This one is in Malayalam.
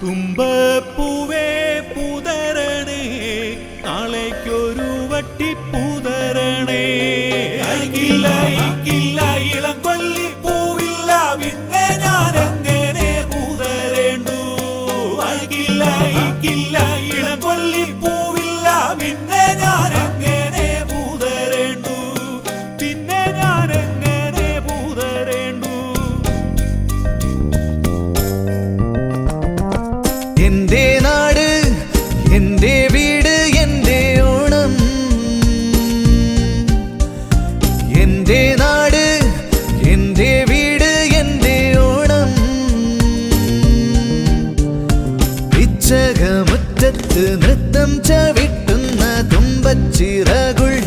തുമ്പപ്പൂവേ പുതരണേ നാളേക്കൊരു വട്ടി പുതരണേ അയക്കില്ല ഇളം കൊല്ലി പൂവില്ല പിന്നെ ഞാൻ എങ്ങനെ പുതരേണ്ടു അയക്കില്ല ഇളം കൊല്ലി പൂവില്ല പിന്നെ ഞാൻ എങ്ങനെ പുതരേണ്ടു പിന്നെ ഞാൻ എങ്ങനെ പുതരേണ്ടു എന്റെ നാട് എന്റെ വീട് എന്റെ ഓണം എന്റെ നാട് എന്റെ വീട് എന്റെ ഓണം പിച്ചകമുറ്റത്ത് നൃത്തം ചവിട്ടുന്ന തുമ്പച്ചിറകുള്ള